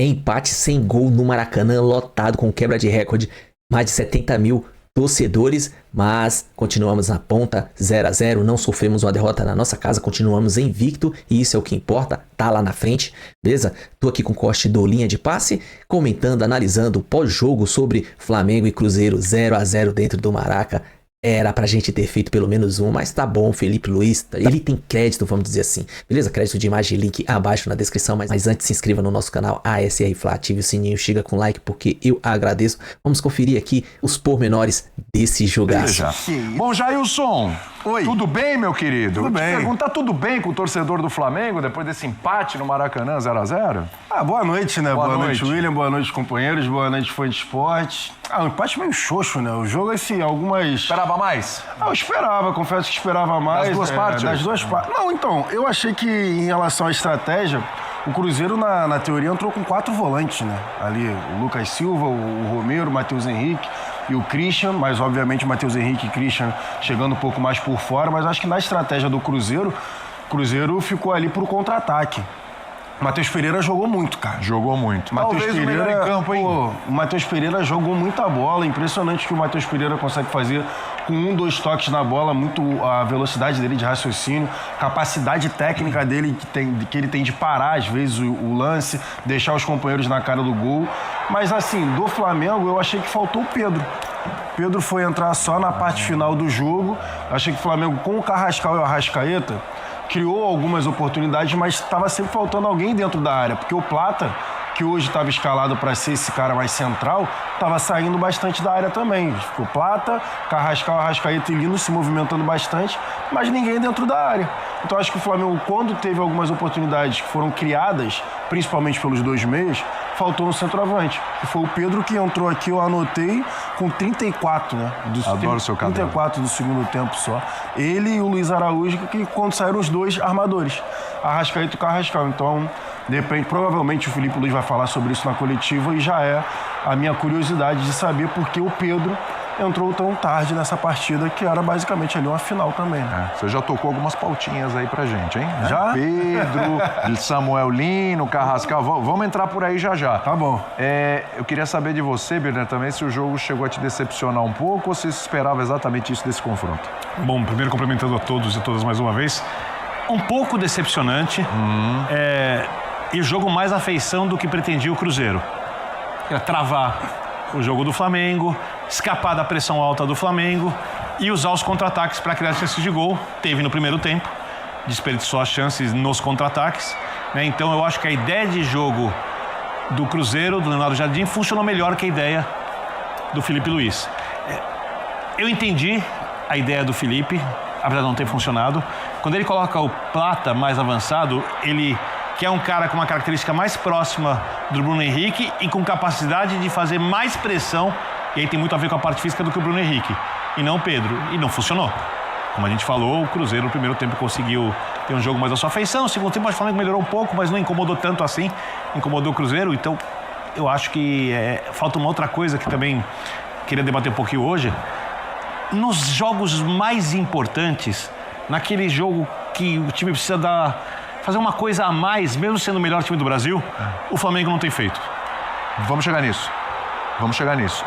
empate sem gol no Maracanã, lotado com quebra de recorde, mais de 70 mil torcedores, mas continuamos na ponta, 0-0, não sofremos uma derrota na nossa casa, continuamos invicto e isso é o que importa, tá lá na frente, beleza? Tô aqui com o corte do Linha de Passe, comentando, analisando o pós-jogo sobre Flamengo e Cruzeiro 0-0 dentro do Maraca. Era pra gente ter feito pelo menos um, mas tá bom, Felipe Luiz, ele tem crédito, vamos dizer assim, beleza? Crédito de imagem, link abaixo na descrição, mas antes se inscreva no nosso canal ASR Fla, ative o sininho, chega com like, porque eu agradeço. Vamos conferir aqui os pormenores desse jogaço. Bom, Jailson, oi. Tudo bem, meu querido? Tudo bem. Pergunta, tá tudo bem com o torcedor do Flamengo depois desse empate no Maracanã 0-0? Boa noite, né? Boa noite, William, boa noite, companheiros, boa noite, fã de esporte. Um empate meio xoxo, né? O jogo, algumas... Esperava mais? Eu esperava, confesso que esperava mais. Das duas partes? Das duas partes. Não, então, eu achei que em relação à estratégia, o Cruzeiro, na teoria, entrou com 4 volantes, né? Ali, o Lucas Silva, o Romero, o Matheus Henrique e o Christian, mas obviamente o Matheus Henrique e Christian chegando um pouco mais por fora, mas acho que na estratégia do Cruzeiro, o Cruzeiro ficou ali pro contra-ataque. O Matheus Pereira jogou muito, cara. Jogou muito. Matheus Talvez Pereira, o melhor em campo, hein? O Matheus Pereira jogou muita bola. Impressionante o que o Matheus Pereira consegue fazer com 1, 2 toques na bola. Muito a velocidade dele de raciocínio, capacidade técnica dele que ele tem de parar, às vezes, o lance, deixar os companheiros na cara do gol. Mas, assim, do Flamengo, eu achei que faltou o Pedro. Pedro foi entrar só na parte final do jogo. Achei que o Flamengo, com o Carrascal e o Arrascaeta, criou algumas oportunidades, mas estava sempre faltando alguém dentro da área, porque o Plata, que hoje estava escalado para ser esse cara mais central, estava saindo bastante da área também. Ficou Plata, Carrascal, Arrascaeta e Lino se movimentando bastante, mas ninguém dentro da área. Então acho que o Flamengo, quando teve algumas oportunidades que foram criadas, principalmente pelos 2 meias, faltou um centroavante, que foi o Pedro, que entrou aqui, eu anotei, com 34, né? Adoro o seu cabelo. 34 do segundo tempo só. Ele e o Luiz Araújo, que quando saíram os 2 armadores, Arrascaeta e Carrascal. Então, depende, provavelmente o Felipe Luiz vai falar sobre isso na coletiva e já é a minha curiosidade de saber por que o Pedro entrou tão tarde nessa partida, que era basicamente ali uma final também. Né? Você já tocou algumas pautinhas aí pra gente, hein? Já? Pedro, Samuel Lino, Carrascal, vamos entrar por aí já. Tá bom. Eu queria saber de você, Birner, também, se o jogo chegou a te decepcionar um pouco ou se você esperava exatamente isso desse confronto. Bom, primeiro cumprimentando a todos e todas mais uma vez. Um pouco decepcionante e o jogo mais à feição do que pretendia o Cruzeiro. Era travar o jogo do Flamengo, escapar da pressão alta do Flamengo e usar os contra-ataques para criar chances de gol. Teve no primeiro tempo, desperdiçou as chances nos contra-ataques, né? Então eu acho que a ideia de jogo do Cruzeiro, do Leonardo Jardim, funcionou melhor que a ideia do Felipe Luiz. Eu entendi a ideia do Felipe, apesar de não ter funcionado. Quando ele coloca o Plata mais avançado, ele que é um cara com uma característica mais próxima do Bruno Henrique e com capacidade de fazer mais pressão, e aí tem muito a ver com a parte física do que o Bruno Henrique, e não o Pedro, e não funcionou. Como a gente falou, o Cruzeiro no primeiro tempo conseguiu ter um jogo mais à sua feição, no segundo tempo o Flamengo melhorou um pouco, mas não incomodou tanto assim, incomodou o Cruzeiro, então eu acho que falta uma outra coisa que também queria debater um pouquinho hoje. Nos jogos mais importantes, naquele jogo que o time precisa fazer uma coisa a mais, mesmo sendo o melhor time do Brasil, o Flamengo não tem feito. Vamos chegar nisso.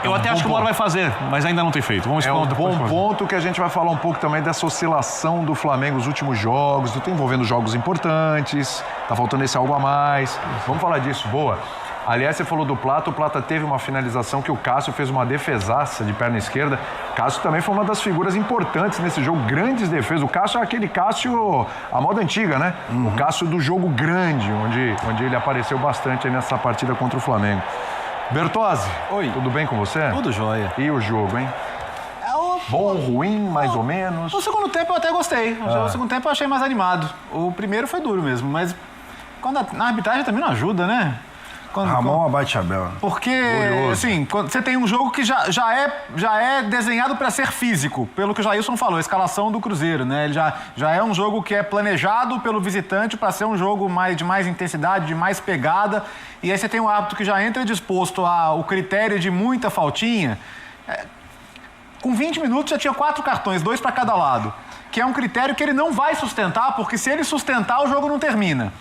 Eu até acho que o Moro vai fazer, mas ainda não tem feito. Vamos É um bom ponto que a gente vai falar um pouco também dessa oscilação do Flamengo nos últimos jogos, tá envolvendo jogos importantes, tá faltando esse algo a mais. Vamos falar disso, boa. Aliás, você falou do Plata, o Plata teve uma finalização que o Cássio fez uma defesaça de perna esquerda. Cássio também foi uma das figuras importantes nesse jogo, grandes defesas. O Cássio é aquele Cássio, a moda antiga, né? O Cássio do jogo grande, onde ele apareceu bastante aí nessa partida contra o Flamengo. Bertozzi, oi. Tudo bem com você? Tudo jóia. E o jogo, hein? Bom, ruim, mais ou menos? No segundo tempo eu até gostei. No segundo tempo eu achei mais animado. O primeiro foi duro mesmo, mas na arbitragem também não ajuda, né? Ramon abate Abel. Porque, assim, quando você tem um jogo que já é desenhado para ser físico, pelo que o Jailson falou, a escalação do Cruzeiro, né? Ele já é um jogo que é planejado pelo visitante para ser um jogo de mais intensidade, de mais pegada. E aí você tem um árbitro que já entra disposto ao critério de muita faltinha. Com 20 minutos já tinha 4 cartões, 2 para cada lado. Que é um critério que ele não vai sustentar, porque se ele sustentar, o jogo não termina.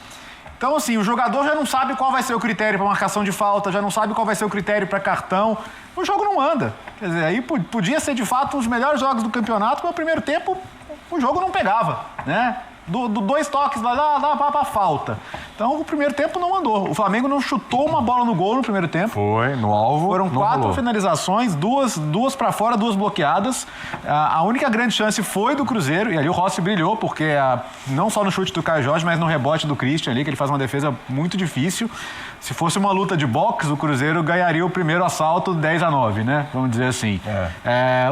Então, assim, o jogador já não sabe qual vai ser o critério para marcação de falta, já não sabe qual vai ser o critério para cartão. O jogo não anda. Quer dizer, aí podia ser, de fato, um dos melhores jogos do campeonato, mas no primeiro tempo o jogo não pegava, né? Dois toques lá, dá pra falta. Então, o primeiro tempo não andou. O Flamengo não chutou uma bola no gol no primeiro tempo. Foi, no alvo. Foram 4 rolou. finalizações, duas para fora, 2 bloqueadas. A única grande chance foi do Cruzeiro, e ali o Rossi brilhou, porque não só no chute do Caio Jorge, mas no rebote do Christian ali, que ele faz uma defesa muito difícil. Se fosse uma luta de boxe, o Cruzeiro ganharia o primeiro assalto 10-9, né? Vamos dizer assim.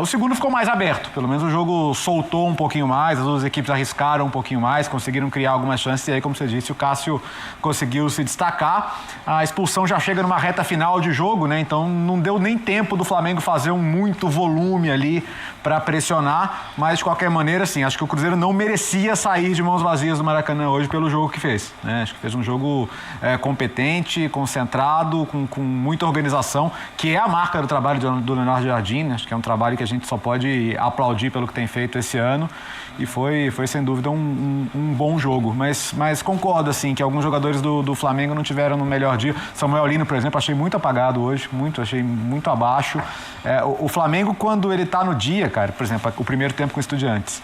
O segundo ficou mais aberto. Pelo menos o jogo soltou um pouquinho mais, as duas equipes arriscaram um pouquinho mais, conseguiram criar algumas chances. E aí, como você disse, o Cássio conseguiu se destacar. A expulsão já chega numa reta final de jogo, né? Então não deu nem tempo do Flamengo fazer muito volume ali para pressionar. Mas, de qualquer maneira, assim, acho que o Cruzeiro não merecia sair de mãos vazias do Maracanã hoje pelo jogo que fez, né? Acho que fez um jogo competente, concentrado, com muita organização, que é a marca do trabalho do Leonardo Jardim. Acho que é um trabalho que a gente só pode aplaudir pelo que tem feito esse ano. E foi sem dúvida, um bom jogo. Mas concordo, assim, que alguns jogadores do Flamengo não tiveram no melhor dia. Samuel Lino, por exemplo, achei muito apagado hoje, achei muito abaixo. O Flamengo, quando ele tá no dia, cara, por exemplo, o primeiro tempo com o Estudiantes,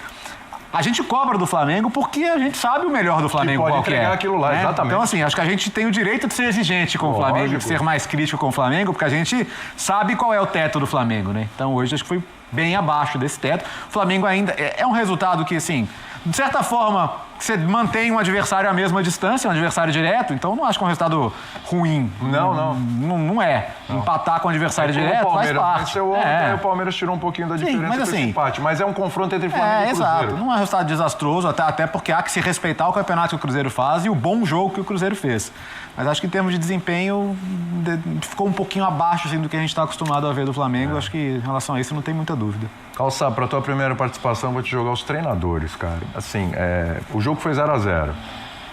a gente cobra do Flamengo porque a gente sabe o melhor do Flamengo pode qual que é. entregar aquilo lá, né? exatamente. Então, assim, acho que a gente tem o direito de ser exigente com o Flamengo, de ser mais crítico com o Flamengo, porque a gente sabe qual é o teto do Flamengo, né? Então, hoje, acho que foi bem abaixo desse teto. O Flamengo ainda é um resultado que, assim, de certa forma, você mantém um adversário à mesma distância, um adversário direto, então não acho que é um resultado ruim. Não é. Não. Empatar com o adversário direto faz parte. O Palmeiras tirou um pouquinho da diferença com esse empate, mas é um confronto entre Flamengo e Cruzeiro. Exato. Não é um resultado desastroso, até porque há que se respeitar o campeonato que o Cruzeiro faz e o bom jogo que o Cruzeiro fez. Mas acho que em termos de desempenho ficou um pouquinho abaixo assim, do que a gente está acostumado a ver do Flamengo. Acho que em relação a isso não tem muita dúvida. Calça, para a tua primeira participação, eu vou te jogar os treinadores, cara. Assim, o jogo foi 0-0.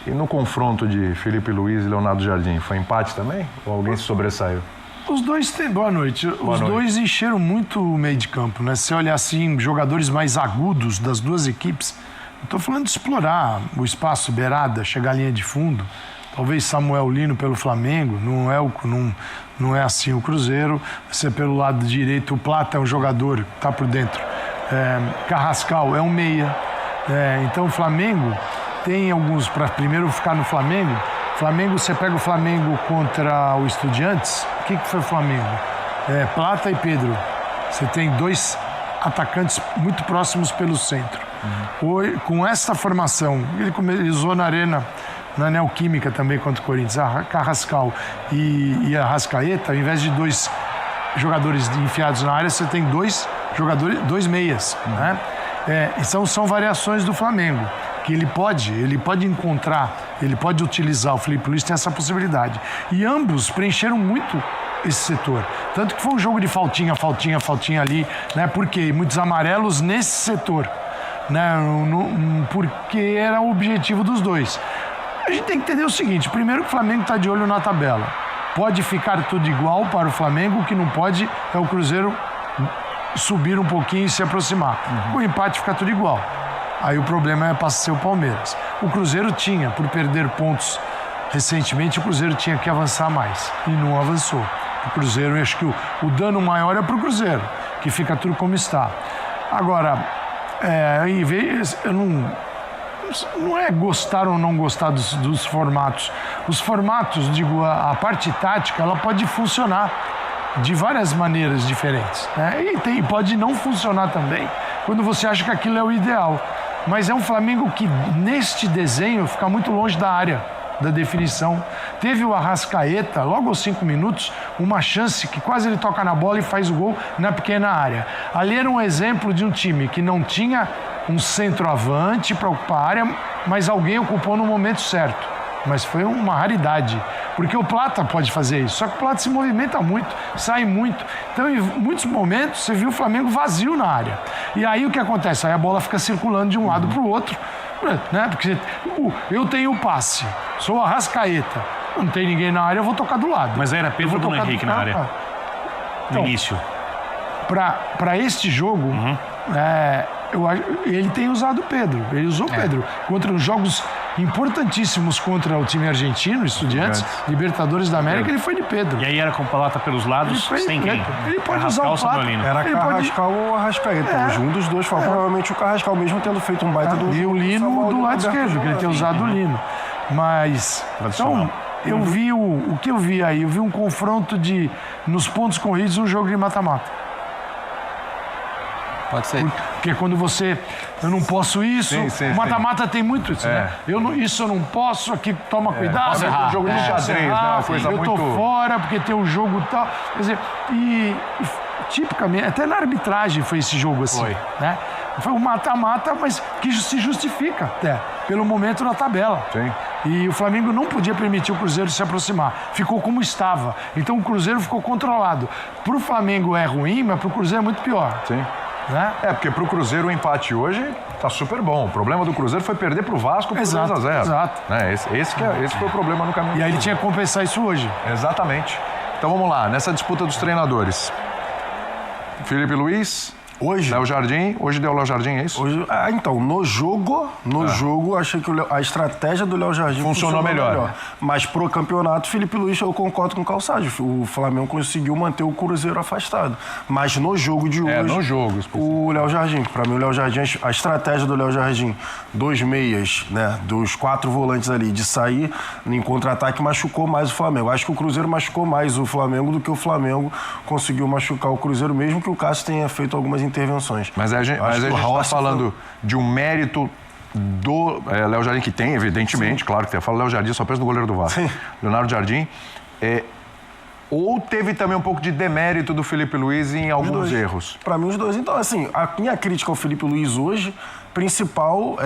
E no confronto de Felipe Luiz e Leonardo Jardim, foi empate também? Ou alguém se sobressaiu? Os dois têm... Boa noite. Os dois encheram muito o meio de campo, né? Se você olhar assim, jogadores mais agudos das duas equipes, eu tô falando de explorar o espaço, beirada, chegar à linha de fundo. Talvez Samuel Lino pelo Flamengo, não é assim o Cruzeiro. Você pelo lado direito, o Plata é um jogador, tá por dentro. Carrascal é um meia. Então o Flamengo tem alguns, para primeiro ficar no Flamengo, você pega o Flamengo contra o Estudiantes, o que foi o Flamengo? Plata e Pedro. Você tem 2 atacantes muito próximos pelo centro. Com essa formação, ele usou na Arena, na Neoquímica também contra o Corinthians, a Carrascal e a Arrascaeta, ao invés de 2 jogadores enfiados na área, você tem 2 jogadores, 2 meias, né? Então são variações do Flamengo, que ele pode encontrar, ele pode utilizar, o Felipe Luiz tem essa possibilidade. E ambos preencheram muito esse setor. Tanto que foi um jogo de faltinha ali, né? Porque muitos amarelos nesse setor, né? Porque era o objetivo dos dois. A gente tem que entender o seguinte, primeiro que o Flamengo está de olho na tabela. Pode ficar tudo igual para o Flamengo, o que não pode é o Cruzeiro subir um pouquinho e se aproximar. O empate fica tudo igual. Aí o problema é para ser o Palmeiras. O Cruzeiro tinha, por perder pontos recentemente, o Cruzeiro tinha que avançar mais. E não avançou. O Cruzeiro, eu acho que o dano maior é para o Cruzeiro, que fica tudo como está. Agora, eu não é gostar ou não gostar dos formatos. Os formatos, digo, a parte tática, ela pode funcionar de várias maneiras diferentes, né? E pode não funcionar também quando você acha que aquilo é o ideal. Mas é um Flamengo que, neste desenho, fica muito longe da área da definição. Teve o Arrascaeta, logo aos 5 minutos, uma chance que quase ele toca na bola e faz o gol na pequena área. Ali era um exemplo de um time que não tinha um centroavante para ocupar a área, mas alguém ocupou no momento certo. Mas foi uma raridade, porque o Plata pode fazer isso, só que o Plata se movimenta muito, sai muito. Então, em muitos momentos, você viu o Flamengo vazio na área. E aí o que acontece? Aí a bola fica circulando de um lado para o outro, né? Porque eu tenho o passe, sou o Arrascaeta, não tem ninguém na área, eu vou tocar do lado. Mas aí era Pedro ou Bruno Henrique na área? No início. Para este jogo, ele tem usado o Pedro, ele usou o Pedro. Contra os jogos importantíssimos contra o time argentino, Estudiantes, Libertadores da América, ele foi de Pedro. E aí era com Plata pelos lados, sem quem? Ele pode usar o Plata. Era Carrascal ou Arrascaeta. Um dos dois foi provavelmente o Carrascal, mesmo tendo feito um baita do... E o Lino do lado esquerdo, que ele tem usado o Lino. Mas, então, eu vi o que eu vi aí? Eu vi um confronto nos pontos corridos, um jogo de mata-mata. Pode ser. Porque quando eu não posso isso, o mata-mata tem muito isso, né? Isso eu não posso, aqui toma cuidado. O jogo de xadrez, né? Uma coisa eu tô fora porque tem o jogo e tal. Quer dizer, e tipicamente, até na arbitragem foi esse jogo assim, né? Foi um mata-mata, mas que se justifica até pelo momento na tabela. Sim. E o Flamengo não podia permitir o Cruzeiro se aproximar. Ficou como estava. Então o Cruzeiro ficou controlado. Para o Flamengo é ruim, mas para o Cruzeiro é muito pior. Sim. Né? Porque pro Cruzeiro o empate hoje tá super bom. O problema do Cruzeiro foi perder pro Vasco por 2-0. Exato. Né? Esse foi o problema no caminho. E aí ele tinha que compensar isso hoje. Exatamente. Então vamos lá, nessa disputa dos treinadores. Felipe Luiz, Hoje? Léo Jardim. Hoje deu o Léo Jardim, é isso? Hoje, então, no jogo, achei que a estratégia do Léo Jardim funcionou melhor. Mas pro campeonato, Felipe Luiz, eu concordo com o Calçado. O Flamengo conseguiu manter o Cruzeiro afastado. Mas no jogo de hoje, no jogo, o Léo Jardim, para mim o Léo Jardim, a estratégia do Léo Jardim, 2 meias, né, dos 4 volantes ali, de sair em contra-ataque, machucou mais o Flamengo. Acho que o Cruzeiro machucou mais o Flamengo do que o Flamengo conseguiu machucar o Cruzeiro, mesmo que o Cássio tenha feito algumas intervenções. Mas a gente está falando de um mérito do Léo Jardim, que tem, evidentemente, claro que tem. Eu falo Léo Jardim, só penso no goleiro do Vasco. Sim. Leonardo Jardim. Ou teve também um pouco de demérito do Felipe Luiz em alguns erros? Para mim, os dois. Então, assim, a minha crítica ao Felipe Luiz hoje, principal,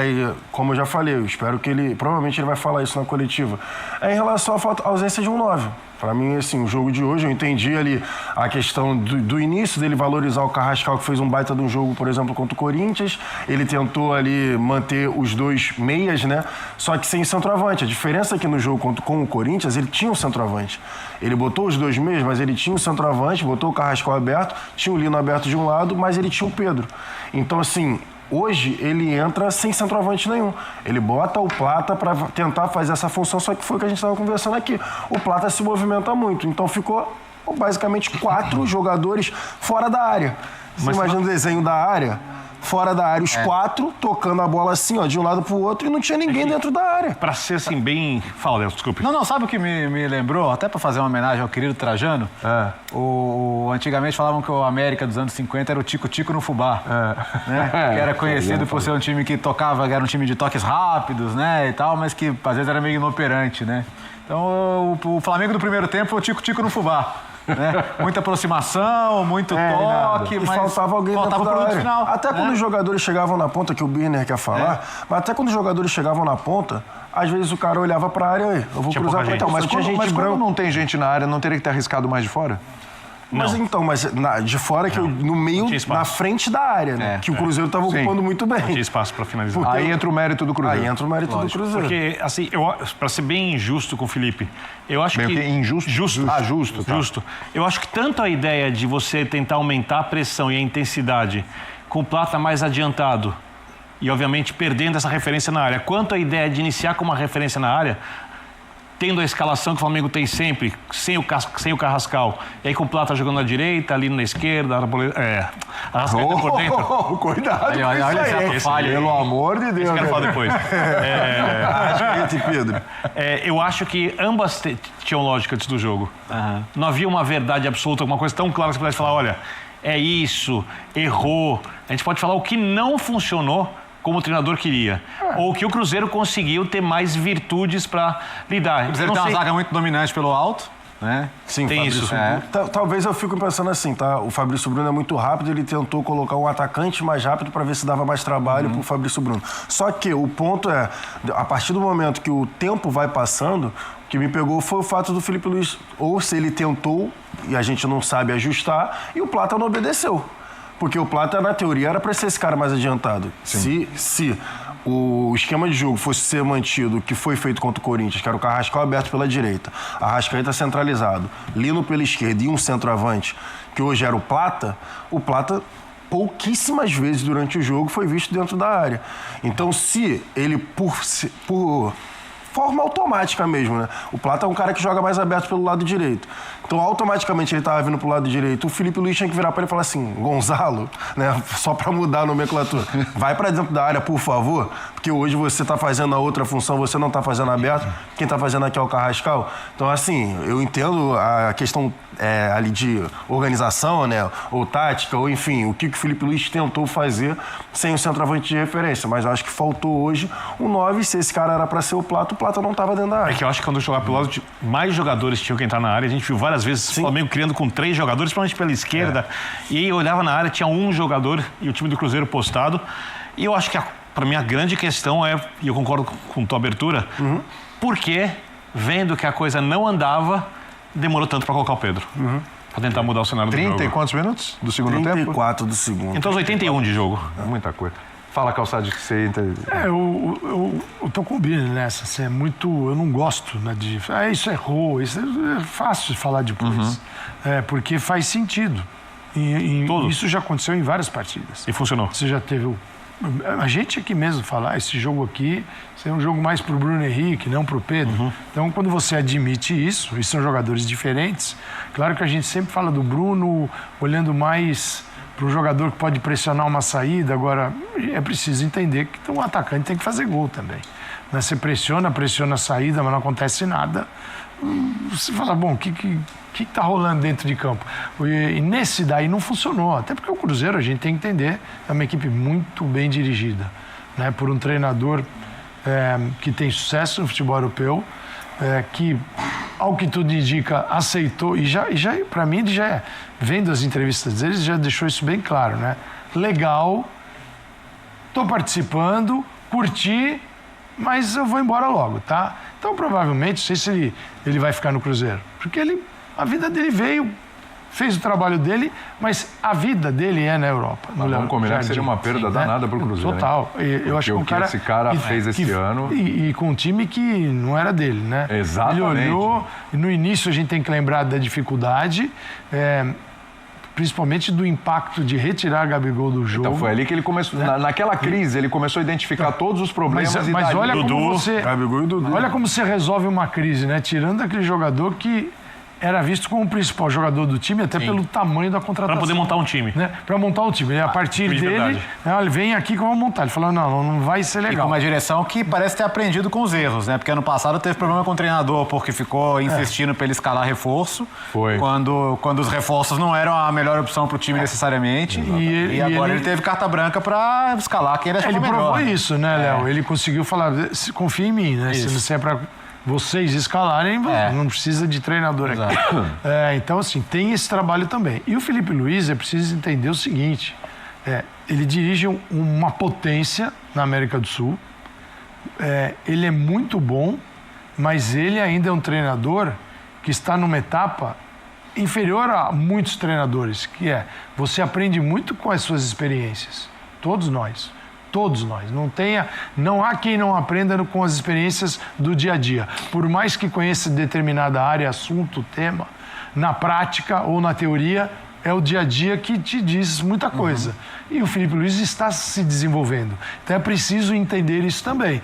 como eu já falei, eu espero que provavelmente ele vai falar isso na coletiva, em relação à ausência de um 9. Para mim, assim, o jogo de hoje, eu entendi ali a questão do início dele valorizar o Carrascal, que fez um baita de um jogo, por exemplo, contra o Corinthians. Ele tentou ali manter os 2 meias, né? Só que sem centroavante. A diferença é que no jogo com o Corinthians, ele tinha um centroavante. Ele botou os 2 meias, mas ele tinha um centroavante, botou o Carrascal aberto, tinha o Lino aberto de um lado, mas ele tinha o Pedro. Então, assim, hoje ele entra sem centroavante nenhum. Ele bota o Plata para tentar fazer essa função, só que foi o que a gente estava conversando aqui. O Plata se movimenta muito, então ficou basicamente 4 jogadores fora da área. Você imagina o desenho da área? Fora da área, os 4 tocando a bola assim, ó, de um lado pro outro, e não tinha ninguém dentro da área. Pra ser assim, bem... Fala, Deus, desculpe. Não, sabe o que me lembrou? Até para fazer uma homenagem ao querido Trajano. Antigamente falavam que o América dos anos 50 era o Tico-Tico no fubá. Né? Que era conhecido por ser um time que tocava, que era um time de toques rápidos, né, e tal, mas que às vezes era meio inoperante, né? Então o Flamengo do primeiro tempo foi o Tico-Tico no fubá. Né? Muita aproximação, muito toque, mas mas faltava alguém dentro da área. Final. Até quando os jogadores chegavam na ponta, que o Birner quer falar, mas até quando os jogadores chegavam na ponta, às vezes o cara olhava pra área e eu vou cruzar pra então, mas quando não tem gente na área, não teria que ter arriscado mais de fora? Mas de fora, que no meio, na frente da área, né? Que o Cruzeiro estava ocupando muito bem. Não tinha espaço para finalizar. Aí entra o mérito do Cruzeiro. Aí entra o mérito do Cruzeiro. Porque, assim, para ser bem injusto com o Felipe, eu acho que... Injusto? Justo. Ah, justo. Tá. Justo. Eu acho que tanto a ideia de você tentar aumentar a pressão e a intensidade com o Plata mais adiantado e, obviamente, perdendo essa referência na área, quanto a ideia de iniciar com uma referência na área, tendo a escalação que o Flamengo tem sempre, sem o Carrascal, e aí com o Plata jogando na direita, ali na esquerda, Arrascaeta por dentro. Cuidado olha essa falha. Pelo amor de Deus. Isso que eu quero falar depois. Arrascaeta e Pedro. Eu acho que ambas tinham lógica antes do jogo. Não havia uma verdade absoluta, uma coisa tão clara que você pudesse falar, olha, é isso, errou. A gente pode falar o que não funcionou como o treinador queria. Ou que o Cruzeiro conseguiu ter mais virtudes para lidar. O Cruzeiro tem uma zaga muito dominante pelo alto, né? Sim, tem Fabrício isso. Talvez eu fico pensando assim, tá? O Fabrício Bruno é muito rápido, ele tentou colocar um atacante mais rápido para ver se dava mais trabalho pro Fabrício Bruno. Só que o ponto é, a partir do momento que o tempo vai passando, o que me pegou foi o fato do Felipe Luiz, ou se ele tentou, e a gente não sabe ajustar, e o Plata não obedeceu. Porque o Plata, na teoria, era para ser esse cara mais adiantado. Se o esquema de jogo fosse ser mantido, que foi feito contra o Corinthians, que era o Carrascal aberto pela direita, Arrascaeta centralizado, Lino pela esquerda e um centroavante, que hoje era o Plata pouquíssimas vezes durante o jogo foi visto dentro da área. Então, se ele, por forma automática mesmo, né? O Plata é um cara que joga mais aberto pelo lado direito. Então, automaticamente, ele estava vindo pro lado direito. O Felipe Luiz tinha que virar para ele e falar assim, Gonzalo, né? Só para mudar a nomenclatura. Vai para dentro da área, por favor, porque hoje você está fazendo a outra função, você não está fazendo aberto. Quem está fazendo aqui é o Carrascal. Então, assim, eu entendo a questão ali de organização, né? Ou tática, ou enfim, o que o Felipe Luiz tentou fazer sem o centroavante de referência. Mas eu acho que faltou hoje um 9, se esse cara era para ser o Plata não estava dentro da área. É que eu acho que quando jogar pelo lado, mais jogadores tinham que entrar na área. A gente viu várias vezes o Flamengo criando com 3 jogadores, principalmente pela esquerda. E aí olhava na área, tinha um jogador e o time do Cruzeiro postado. E eu acho que, para mim, a grande questão é, e eu concordo com tua abertura, por que, vendo que a coisa não andava, demorou tanto para colocar o Pedro? Para tentar mudar o cenário do jogo. 30 e quantos minutos do segundo 34 do segundo. Então, os 81 de jogo. Muita coisa. Fala, Calçade, que você entende. Eu tô com o Bini nessa. Assim, eu não gosto, né, de... isso errou, isso é fácil de falar depois. Porque faz sentido. E isso já aconteceu em várias partidas. E funcionou. Você já teve... A gente aqui mesmo fala, esse jogo aqui é um jogo mais pro Bruno Henrique, não pro Pedro. Então, quando você admite isso, e são jogadores diferentes, claro que a gente sempre fala do Bruno olhando mais para o jogador que pode pressionar uma saída. Agora, é preciso entender que um atacante tem que fazer gol também. Né? Você pressiona a saída, mas não acontece nada. Você fala, bom, o que está rolando dentro de campo? E nesse daí não funcionou. Até porque o Cruzeiro, a gente tem que entender, é uma equipe muito bem dirigida, né? Por um treinador que tem sucesso no futebol europeu, que, ao que tudo indica, aceitou, e já para mim, ele já vendo as entrevistas deles, já deixou isso bem claro, né? Legal, estou participando, curti, mas eu vou embora logo, tá? Então, provavelmente, não sei se ele vai ficar no Cruzeiro, porque a vida dele veio, fez o trabalho dele, mas a vida dele é na Europa. Vamos combinar que seria uma perda danada para o Cruzeiro. Total. Eu acho que o cara, esse cara fez esse ano... E com um time que não era dele, né? Exatamente. Ele olhou, e no início a gente tem que lembrar da dificuldade, principalmente do impacto de retirar Gabigol do jogo. Então foi ali que ele começou, naquela crise, ele começou a identificar todos os problemas. Mas olha como Gabigol e Dudu. Olha como você resolve uma crise, né? Tirando aquele jogador que era visto como o principal jogador do time, até pelo tamanho da contratação. Para poder montar um time. Né? Para montar um time. E a partir dele, ele vem aqui que eu vou montar. Ele falou, não vai ser legal. E com uma direção que parece ter aprendido com os erros, né? Porque ano passado teve problema com o treinador, porque ficou insistindo para ele escalar reforço. Foi. Quando os reforços não eram a melhor opção para o time necessariamente. E agora ele teve carta branca para escalar quem ele achava melhor. Ele provou isso, né, Léo? Ele conseguiu falar, confia em mim, né? Se é para vocês escalarem, não precisa de treinador aqui. Então, assim, tem esse trabalho também. E o Felipe Luiz, é preciso entender o seguinte, ele dirige uma potência na América do Sul, ele é muito bom, mas ele ainda é um treinador que está numa etapa inferior a muitos treinadores, que você aprende muito com as suas experiências, todos nós. Não há quem não aprenda com as experiências do dia a dia. Por mais que conheça determinada área, assunto, tema, na prática ou na teoria, é o dia a dia que te diz muita coisa. E o Felipe Luiz está se desenvolvendo. Então é preciso entender isso também.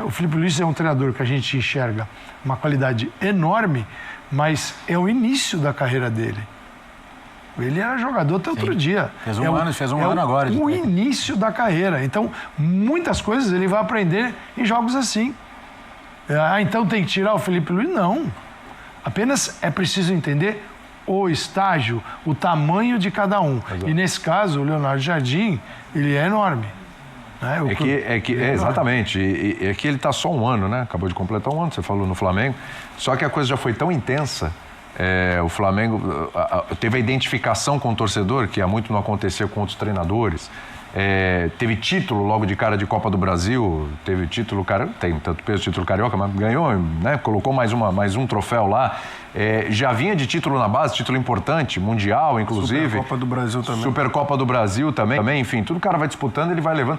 O Felipe Luiz é um treinador que a gente enxerga uma qualidade enorme, mas é o início da carreira dele. Ele era jogador até outro dia. Fez um ano agora. O início da carreira. Então, muitas coisas ele vai aprender em jogos assim. Então tem que tirar o Felipe Luiz? Não. Apenas é preciso entender o estágio, o tamanho de cada um. Exato. E nesse caso, o Leonardo Jardim, ele é enorme. Né? Exatamente. É que ele está só um ano, né? Acabou de completar um ano, você falou no Flamengo. Só que a coisa já foi tão intensa. O Flamengo teve a identificação com o torcedor, que há muito não acontecia com outros treinadores. Teve título logo de cara de Copa do Brasil, teve título, tem tanto peso título carioca, mas ganhou, né? Colocou mais um troféu lá. Já vinha de título na base, título importante, mundial, inclusive. Supercopa do Brasil também. Supercopa do Brasil também, enfim, tudo o cara vai disputando, ele vai levando.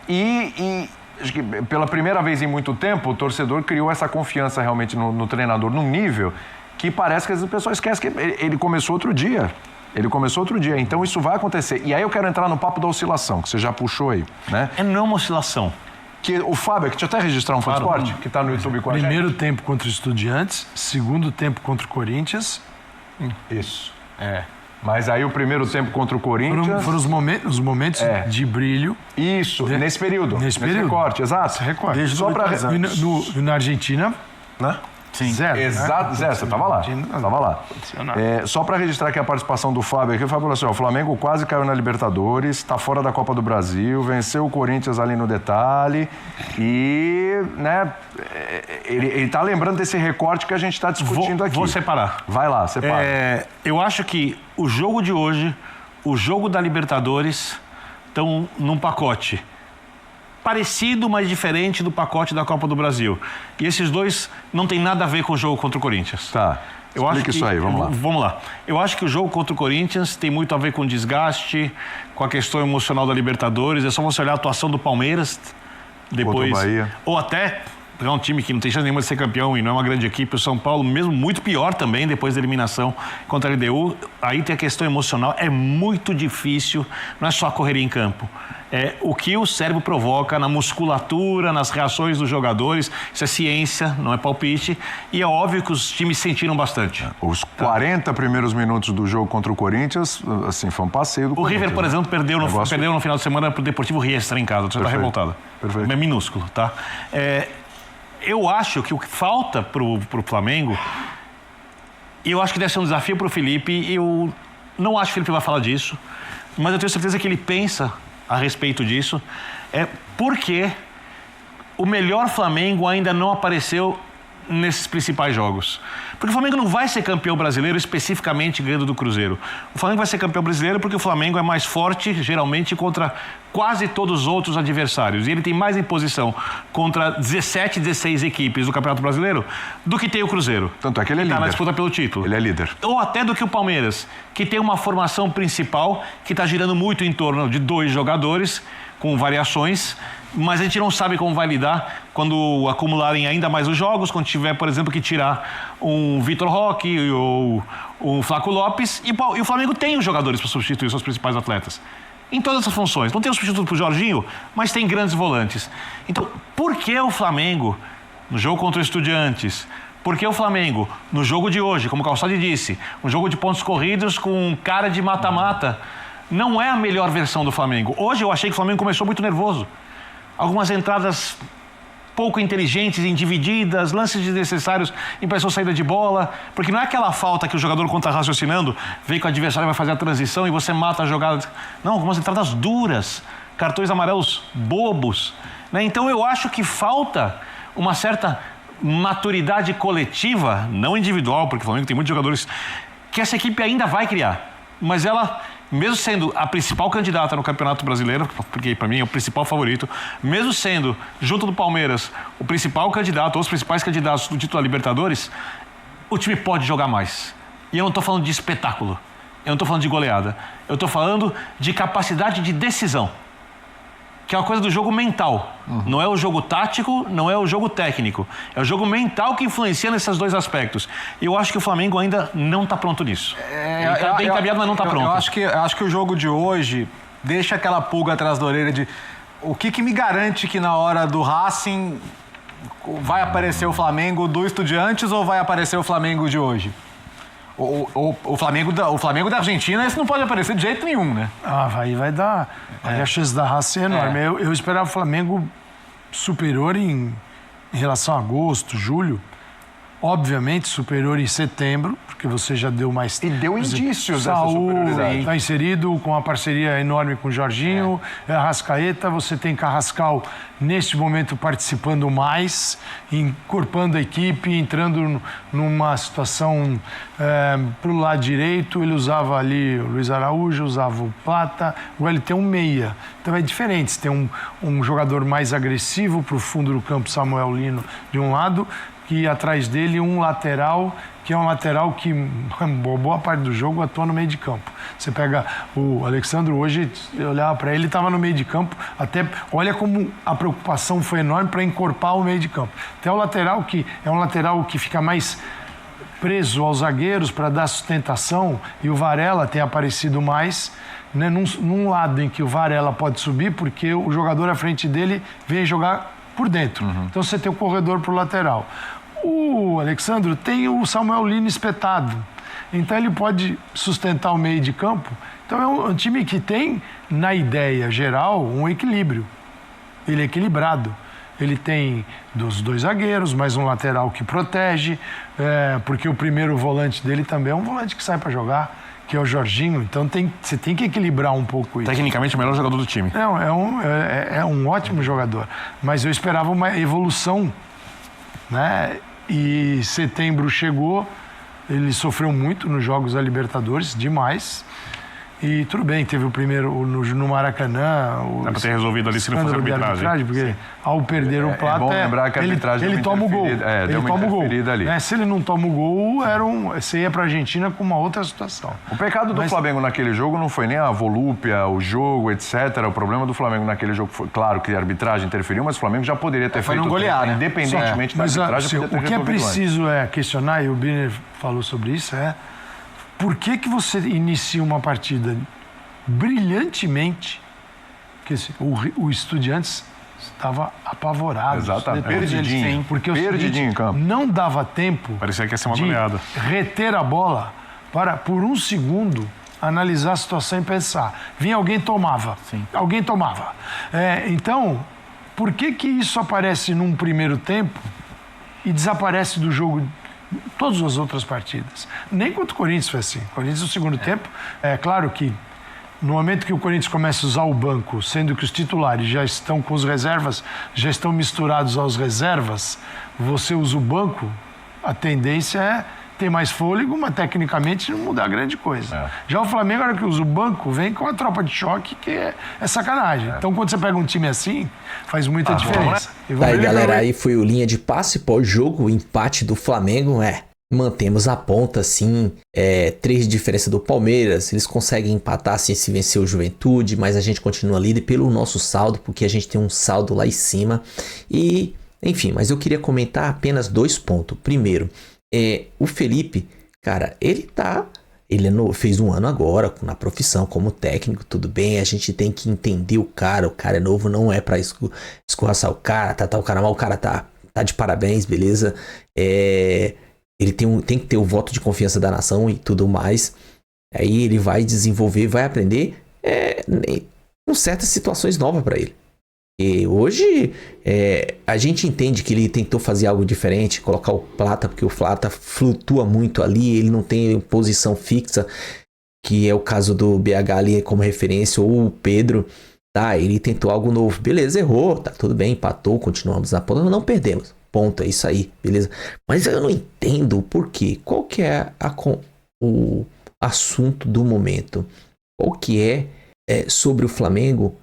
E acho que pela primeira vez em muito tempo, o torcedor criou essa confiança realmente no treinador, num nível que parece que o pessoal esquece que ele começou outro dia. Ele começou outro dia, então isso vai acontecer. E aí eu quero entrar no papo da oscilação, que você já puxou aí, né? Não uma oscilação. Que o Fábio, deixa eu até registrar um Fansport, que está no YouTube com a gente. Primeiro tempo contra o Estudiantes, segundo tempo contra o Corinthians. Isso. Mas aí o primeiro tempo contra o Corinthians... Foram os momentos de brilho. Isso, nesse período. Nesse período. Recorte, exato. Esse recorte. Desde só para... Na Argentina, Né? sim. Zero. Exato, Zé, você estava lá. Estava lá. Só para registrar aqui a participação do Fábio aqui, o Fábio falou assim, ó, o Flamengo quase caiu na Libertadores, está fora da Copa do Brasil, venceu o Corinthians ali no detalhe e, né, ele está lembrando desse recorte que a gente está discutindo aqui. Vou separar. Vai lá, separa. Eu acho que o jogo de hoje, o jogo da Libertadores estão num pacote parecido, mas diferente do pacote da Copa do Brasil. E esses dois não tem nada a ver com o jogo contra o Corinthians. Tá. Explica isso aí, vamos lá. Vamos lá. Eu acho que o jogo contra o Corinthians tem muito a ver com desgaste, com a questão emocional da Libertadores. É só você olhar a atuação do Palmeiras depois. Contra o Bahia. Ou até pegar um time que não tem chance nenhuma de ser campeão e não é uma grande equipe, o São Paulo, mesmo muito pior também, depois da eliminação contra a LDU. Aí tem a questão emocional, é muito difícil, não é só correr em campo. É o que o cérebro provoca na musculatura, nas reações dos jogadores. Isso é ciência, não é palpite. E é óbvio que os times sentiram bastante. Os 40 primeiros minutos do jogo contra o Corinthians, assim, foi um passeio do Corinthians. O River, por exemplo, perdeu no final de semana para o Deportivo Riestra em casa. Você está revoltado. Perfeito. É minúsculo, tá? Eu acho que o que falta pro Flamengo, e eu acho que deve ser um desafio pro Felipe, eu não acho que o Felipe vai falar disso, mas eu tenho certeza que ele pensa a respeito disso, porque o melhor Flamengo ainda não apareceu nesses principais jogos. Porque o Flamengo não vai ser campeão brasileiro especificamente ganhando do Cruzeiro. O Flamengo vai ser campeão brasileiro porque o Flamengo é mais forte, geralmente, contra quase todos os outros adversários. E ele tem mais imposição contra 17, 16 equipes do Campeonato Brasileiro do que tem o Cruzeiro. Tanto é que ele é líder. Está na disputa pelo título. Ele é líder. Ou até do que o Palmeiras, que tem uma formação principal que está girando muito em torno de 2 jogadores, com variações, mas a gente não sabe como vai lidar quando acumularem ainda mais os jogos, quando tiver, por exemplo, que tirar um Vitor Roque ou um Flaco Lopes, e o Flamengo tem os jogadores para substituir seus principais atletas. Em todas as funções. Não tem um substituto para o Jorginho, mas tem grandes volantes. Então, por que o Flamengo, no jogo contra o Estudiantes, por que o Flamengo, no jogo de hoje, como o Calçade disse, um jogo de pontos corridos com cara de mata-mata, não é a melhor versão do Flamengo. Hoje eu achei que o Flamengo começou muito nervoso. Algumas entradas pouco inteligentes, individidas, lances desnecessários, impressão saída de bola, porque não é aquela falta que o jogador, quando está raciocinando, vê que o adversário vai fazer a transição e você mata a jogada. Não, algumas entradas duras, cartões amarelos bobos, né? Então eu acho que falta uma certa maturidade coletiva, não individual, porque o Flamengo tem muitos jogadores que essa equipe ainda vai criar, mas ela, mesmo sendo a principal candidata no Campeonato Brasileiro, porque para mim é o principal favorito, mesmo sendo, junto do Palmeiras, o principal candidato, ou os principais candidatos do título da Libertadores, o time pode jogar mais. E eu não estou falando de espetáculo, eu não estou falando de goleada, eu estou falando de capacidade de decisão, que é uma coisa do jogo mental. Não é o jogo tático, não é o jogo técnico. É o jogo mental que influencia nesses dois aspectos. E eu acho que o Flamengo ainda não está pronto nisso. Ele está bem encaminhado, mas não está pronto. Eu acho que o jogo de hoje deixa aquela pulga atrás da orelha de o que me garante que na hora do Racing vai aparecer o Flamengo do Estudiantes ou vai aparecer o Flamengo de hoje? O Flamengo da Argentina, esse não pode aparecer de jeito nenhum, né? Aí vai dar. Aí a chance da Racing é enorme. Eu esperava o Flamengo superior em relação a agosto, julho. Obviamente superior em setembro, porque você já deu mais... E deu indícios dessa Saúl superioridade. Está inserido com uma parceria enorme com o Jorginho, Arrascaeta, você tem Carrascal neste momento participando mais, encorpando a equipe, entrando numa situação para o lado direito. Ele usava ali o Luiz Araújo, usava o Plata, agora ele tem um meia. Então é diferente, você tem um jogador mais agressivo para o fundo do campo, Samuel Lino, de um lado, e atrás dele um lateral, que é um lateral que boa parte do jogo atua no meio de campo. Você pega o Alexandre hoje, olhava para ele, estava no meio de campo, até olha como a preocupação foi enorme para encorpar o meio de campo. Até o lateral, que é um lateral que fica mais preso aos zagueiros para dar sustentação, e o Varela tem aparecido mais, né, num lado em que o Varela pode subir, porque o jogador à frente dele vem jogar por dentro. Então você tem o corredor para o lateral. O Alexandro tem o Samuel Lino espetado, então ele pode sustentar o meio de campo. Então é um time que tem, na ideia geral, um equilíbrio. Ele é equilibrado. Ele tem dos 2 zagueiros, mais um lateral que protege, porque o primeiro volante dele também é um volante que sai para jogar, que é o Jorginho. Então você tem que equilibrar um pouco isso. Tecnicamente, o melhor jogador do time. Não, é um ótimo jogador. Mas eu esperava uma evolução, né? E setembro chegou, ele sofreu muito nos Jogos da Libertadores, demais. E tudo bem, teve o primeiro no Maracanã. Dá pra ter resolvido ali se não fosse arbitragem. Porque ao perder o Plata, bom lembrar que a arbitragem ele toma o gol. deu uma interferida ali. Se ele não toma o gol, você ia pra Argentina com uma outra situação. O pecado do Flamengo naquele jogo não foi nem a volúpia, o jogo, etc. O problema do Flamengo naquele jogo foi, claro, que a arbitragem interferiu, mas o Flamengo já poderia ter feito não golear, né? Independentemente da arbitragem, o que é preciso questionar, e o Biner falou sobre isso, por que você inicia uma partida brilhantemente? Porque o Estudiantes estava apavorado. Exatamente. Perdidinho. Porque o Perdidinho em campo. Não dava tempo Parecia que ia ser uma de goleada. reter a bola para, por um segundo, analisar a situação e pensar. Vinha alguém, tomava. Sim. Alguém tomava. Então, por que isso aparece num primeiro tempo e desaparece do jogo todas as outras partidas? Nem contra o Corinthians foi assim. O Corinthians, no segundo tempo, é claro que no momento que o Corinthians começa a usar o banco, sendo que os titulares já estão com os reservas, já estão misturados aos reservas, você usa o banco, a tendência é ter mais fôlego, mas tecnicamente não mudar grande coisa. Já o Flamengo, na hora que usa o banco, vem com a tropa de choque, que é sacanagem. Então, quando você pega um time assim, faz muita diferença. Aí, galera, aí foi o linha de passe pós-jogo, o empate do Flamengo, mantemos a ponta, sim, 3 de diferença do Palmeiras, eles conseguem empatar, assim, se vencer o Juventude, mas a gente continua líder pelo nosso saldo, porque a gente tem um saldo lá em cima, e, enfim, mas eu queria comentar apenas 2 pontos. Primeiro, o Felipe, cara, ele fez um ano agora na profissão como técnico, tudo bem, a gente tem que entender o cara é novo, não é pra escorraçar o cara, tratar o cara mal, o cara tá de parabéns, beleza, ele tem que ter o voto de confiança da nação e tudo mais. Aí ele vai desenvolver, vai aprender com certas situações novas para ele. E hoje a gente entende que ele tentou fazer algo diferente, colocar o Plata, porque o Plata flutua muito ali, ele não tem posição fixa, que é o caso do BH ali como referência, ou o Pedro. Tá, ele tentou algo novo. Beleza, errou, tá tudo bem, empatou, continuamos na ponta, não perdemos. Ponto, é isso aí, beleza? Mas eu não entendo o porquê. Qual que é o assunto do momento? Qual que é sobre o Flamengo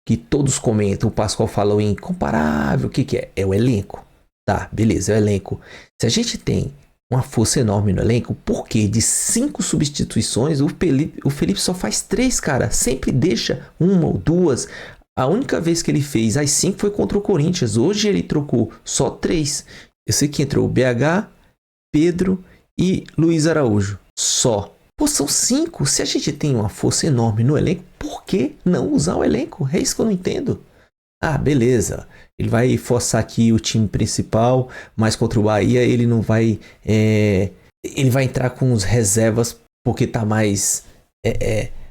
que todos comentam? O Pascoal falou em incomparável. O que é? É o elenco. Tá, beleza, é o elenco. Se a gente tem uma força enorme no elenco, por que de 5 substituições o Felipe só faz 3, cara? Sempre deixa 1 ou 2. A única vez que ele fez as 5 foi contra o Corinthians. Hoje ele trocou só 3. Eu sei que entrou o BH, Pedro e Luiz Araújo. Só. Pô, são 5. Se a gente tem uma força enorme no elenco, por que não usar o elenco? É isso que eu não entendo. Ah, beleza. Ele vai forçar aqui o time principal, mas contra o Bahia ele não vai... ele vai entrar com os reservas porque tá mais...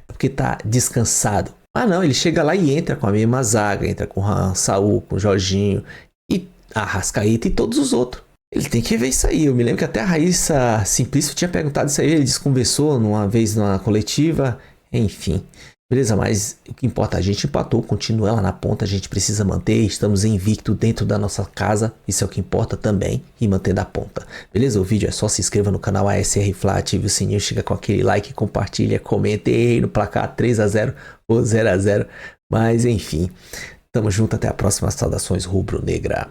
porque tá descansado. Ah, não, ele chega lá e entra com a mesma zaga, entra com o Saúl, com o Jorginho, e a Arrascaeta e todos os outros. Ele tem que ver isso aí. Eu me lembro que até a Raíssa Simplício tinha perguntado isso aí, ele desconversou uma vez numa coletiva, enfim. Beleza, mas o que importa, a gente empatou, continua lá na ponta, a gente precisa manter, estamos invicto dentro da nossa casa, isso é o que importa também, e mantendo a ponta. Beleza? O vídeo é só se inscreva no canal ASR Fla, ative o sininho, chega com aquele like, compartilha, comenta, e no placar 3-0 ou 0-0, mas enfim, tamo junto, até a próxima, saudações rubro-negra.